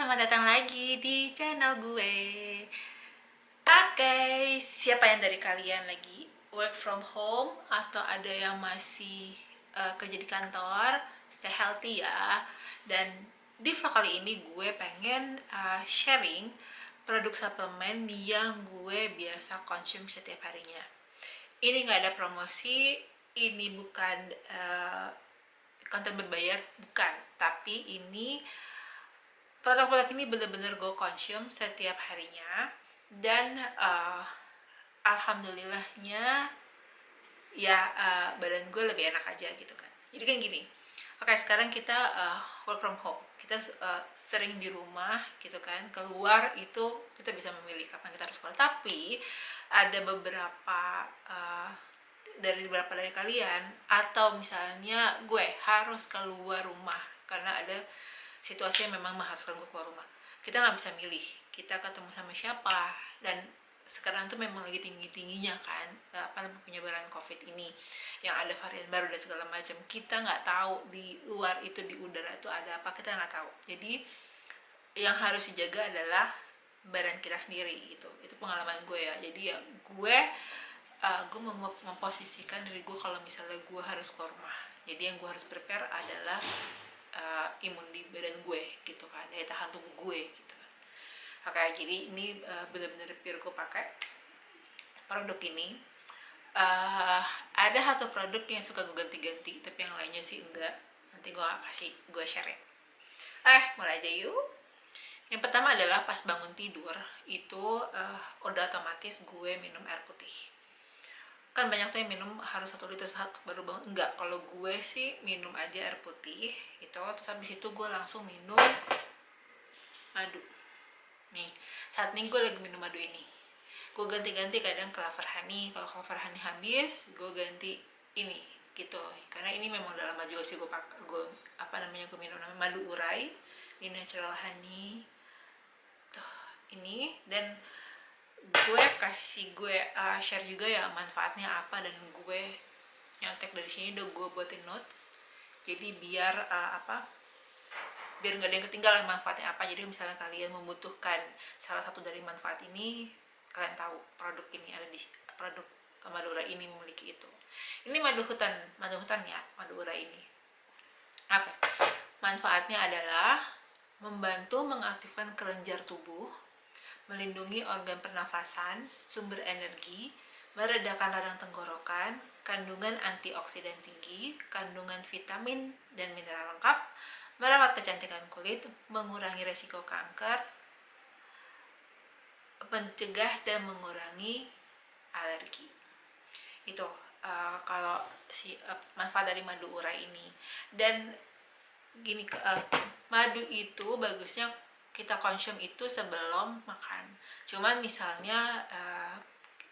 selamat datang lagi di channel gue. Oke, siapa yang dari kalian lagi work from home atau ada yang masih kerja di kantor? Stay healthy ya. Dan di vlog kali ini gue pengen sharing produk suplemen yang gue biasa konsum setiap harinya. Ini nggak ada promosi, ini bukan konten berbayar, bukan. Tapi ini produk-produk ini bener-bener gue konsum setiap harinya. Dan alhamdulillahnya ya badan gue lebih enak aja gitu kan. Jadi kan gini, oke sekarang kita work from home, kita sering di rumah gitu kan. Keluar itu kita bisa memilih kapan kita harus keluar, tapi ada beberapa dari kalian, atau misalnya gue harus keluar rumah karena ada situasi yang memang mengharuskan gue keluar rumah. Kita nggak bisa milih kita ketemu sama siapa, dan sekarang tuh memang lagi tinggi-tingginya kan penyebaran covid ini, yang ada varian baru dan segala macam. Kita nggak tahu di luar itu, di udara itu ada apa, kita nggak tahu. Jadi yang harus dijaga adalah badan kita sendiri. Itu pengalaman gue ya. Jadi ya gue memposisikan diri gue kalau misalnya gue harus keluar rumah. Jadi yang gue harus prepare adalah imun di badan gue gitu kan, daya tahan tubuh gue gitu kan. Oke, jadi ini bener-bener pure gue pakai produk ini. Ada satu produk yang suka gue ganti-ganti, tapi yang lainnya sih enggak. Nanti gue share ya. Mulai aja yuk. Yang pertama adalah pas bangun tidur itu udah otomatis gue minum air putih. Kan banyak tuh yang minum harus 1 liter baru bangun. Enggak, kalau gue sih minum aja air putih itu, terus habis itu gue langsung minum madu. Nih, saat ini gue lagi minum madu ini. Gue ganti-ganti, kadang clover honey, kalau clover honey habis gue ganti ini gitu. Karena ini memang udah lama juga sih gue gue minum, namanya madu urai, ini natural honey tuh ini. Dan gue share juga ya manfaatnya apa, dan gue nyontek dari sini udah gue buatin notes. Jadi biar biar nggak ada yang ketinggalan manfaatnya apa. Jadi misalnya kalian membutuhkan salah satu dari manfaat ini, kalian tahu produk ini ada di produk madu urai ini memiliki itu. Ini madu hutan ya, madu urai ini. Oke. Manfaatnya adalah membantu mengaktifkan kelenjar tubuh, melindungi organ pernafasan, sumber energi, meredakan radang tenggorokan, kandungan antioksidan tinggi, kandungan vitamin dan mineral lengkap, merawat kecantikan kulit, mengurangi resiko kanker, mencegah dan mengurangi alergi. Itu kalau manfaat dari madu urai ini. Dan gini, madu itu bagusnya kita konsum itu sebelum makan. Cuman misalnya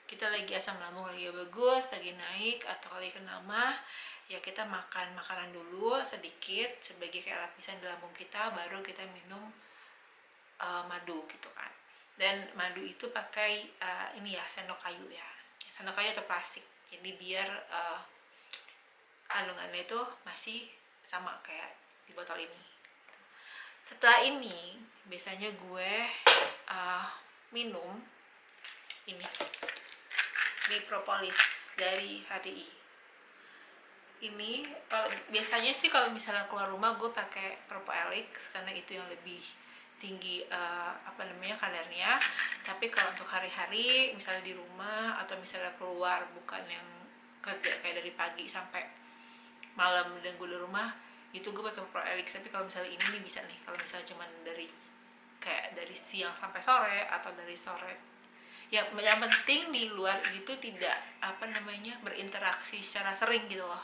kita lagi asam lambung lagi bagus, lagi naik, atau lagi kena mah, ya kita makan makanan dulu sedikit sebagai kayak lapisan di lambung kita, baru kita minum madu gitu kan. Dan madu itu pakai ini ya, sendok kayu ya, sendok kayu atau plastik. Jadi biar kandungannya itu masih sama kayak di botol ini. Setelah ini biasanya gue minum ini Bipropolis dari HDI. Ini kalau biasanya sih kalau misalnya keluar rumah gue pakai Propoelix karena itu yang lebih tinggi kadarnya. Tapi kalau untuk hari-hari misalnya di rumah atau misalnya keluar bukan yang kerja kayak dari pagi sampai malam dan gue di rumah, itu gue pakai Propoelix. Tapi kalau misalnya ini nih bisa nih, kalau misalnya cuman dari siang sampai sore atau dari sore ya, yang penting di luar itu tidak berinteraksi secara sering gitu loh.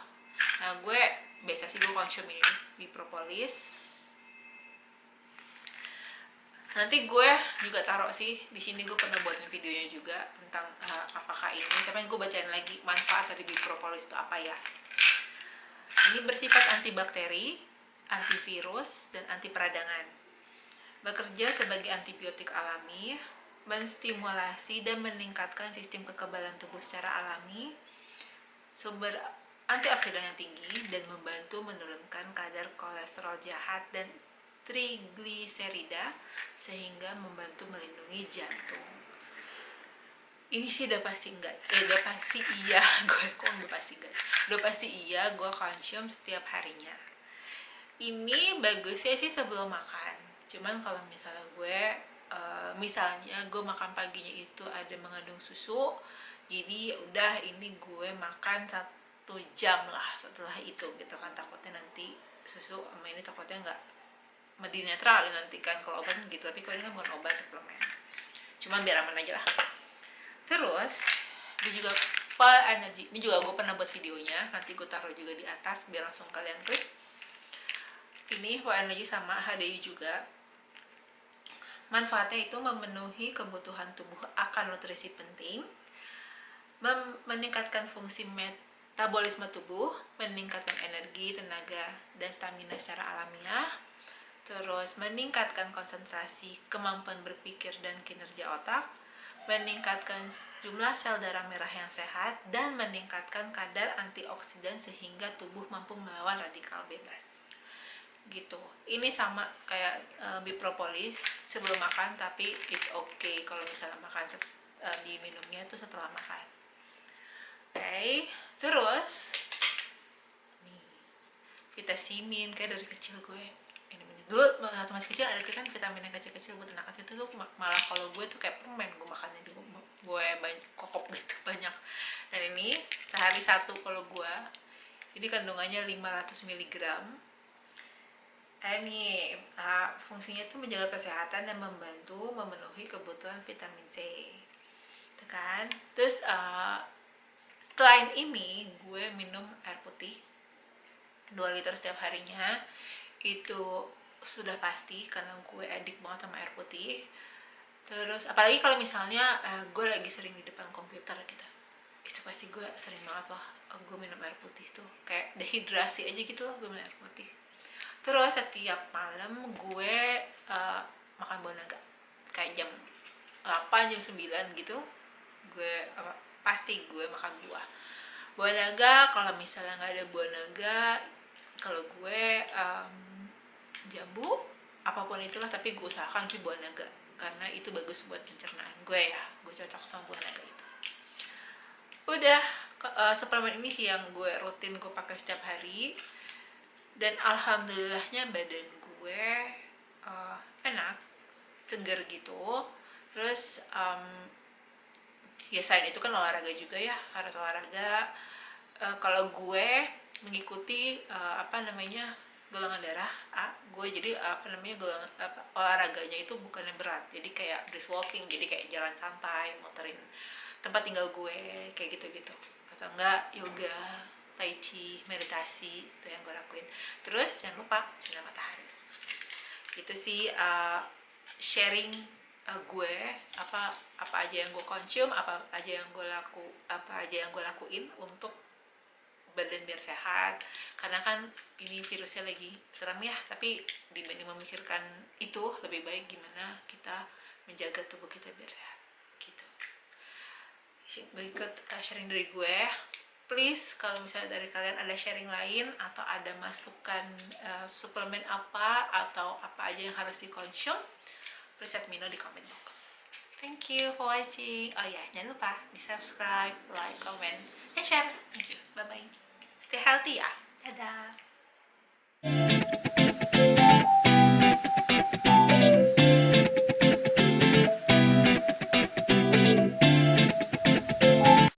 Nah gue biasa sih gue konsum ini Bipropolis. Nanti gue juga taruh sih di sini, gue pernah buatin videonya juga tentang apakah ini, tapi gue bacain lagi manfaat dari Bipropolis itu apa ya. Ini bersifat antibakteri, antivirus, dan anti peradangan. Bekerja sebagai antibiotik alami, menstimulasi dan meningkatkan sistem kekebalan tubuh secara alami, sumber antioksidan yang tinggi, dan membantu menurunkan kadar kolesterol jahat dan trigliserida sehingga membantu melindungi jantung. Ini sih udah pasti enggak, udah pasti iya udah pasti iya gue konsum setiap harinya. Ini bagusnya sih sebelum makan, cuman kalau misalnya gue makan paginya itu ada mengandung susu, jadi udah ini gue makan 1 jam lah setelah itu gitu kan, takutnya nanti susu sama ini takutnya nggak netral nanti kan kalau obat gitu, tapi kalau ini kan bukan obat, suplemen, cuman biar aman aja lah. Terus gue juga energy, ini juga gue pernah buat videonya, nanti gue taruh juga di atas biar langsung kalian klik. Ini energy sama HDI juga. Manfaatnya itu memenuhi kebutuhan tubuh akan nutrisi penting, meningkatkan fungsi metabolisme tubuh, meningkatkan energi, tenaga, dan stamina secara alamiah, terus meningkatkan konsentrasi, kemampuan berpikir, dan kinerja otak, meningkatkan jumlah sel darah merah yang sehat, dan meningkatkan kadar antioksidan sehingga tubuh mampu melawan radikal bebas. Gitu. Ini sama kayak bipropolis sebelum makan, tapi it's okay kalau misalnya makan diminumnya itu setelah makan. Oke. Terus nih, vitamin kayak dari kecil gue dulu waktu masih kecil ada kan vitamin yang kecil-kecil buat anak kecil tuh malah kalau gue tuh kayak permen gue makannya dulu, gue banyak kokop gitu banyak. Dan ini sehari 1 kalau gue, ini kandungannya 500 mg. Ini fungsinya tuh menjaga kesehatan dan membantu memenuhi kebutuhan vitamin C, itu kan. Terus selain ini gue minum air putih 2 liter setiap harinya, itu sudah pasti karena gue edik banget sama air putih. Terus apalagi kalau misalnya gue lagi sering di depan komputer gitu, itu pasti gue sering banget loh gue minum air putih tuh, kayak dehidrasi aja gitu loh gue minum air putih. Terus setiap malam gue makan buah naga kayak jam 8 jam 9 gitu, gue pasti gue makan buah naga. Kalau misalnya nggak ada buah naga, kalau gue jambu apapun itulah, tapi gue usahakan sih buah naga karena itu bagus buat pencernaan gue ya, gue cocok sama buah naga itu. Udah suplemen ini sih yang gue rutin gue pakai setiap hari, dan alhamdulillahnya badan gue enak, seger gitu. Terus ya selain itu kan olahraga juga ya, harus olahraga. Kalau gue mengikuti golongan darah A, gue jadi olahraganya itu bukannya berat, jadi kayak brisk walking, jadi kayak jalan santai, muterin tempat tinggal gue kayak gitu-gitu, atau enggak yoga, tai chi, meditasi, itu yang gue lakuin. Terus jangan lupa sinar matahari. Itu sih sharing gue apa aja yang gue konsum, apa aja yang gue lakuin untuk badan biar sehat. Karena kan ini virusnya lagi serem ya, tapi dibanding memikirkan itu, lebih baik gimana kita menjaga tubuh kita biar sehat gitu. Berikut sharing dari gue. Please kalau misalnya dari kalian ada sharing lain atau ada masukan suplemen apa atau apa aja yang harus dikonsum, please let me know di comment box. Thank you for watching. Oh ya, jangan lupa di subscribe, like, comment, and share. Thank you. Bye bye. Stay healthy ya. Dadah.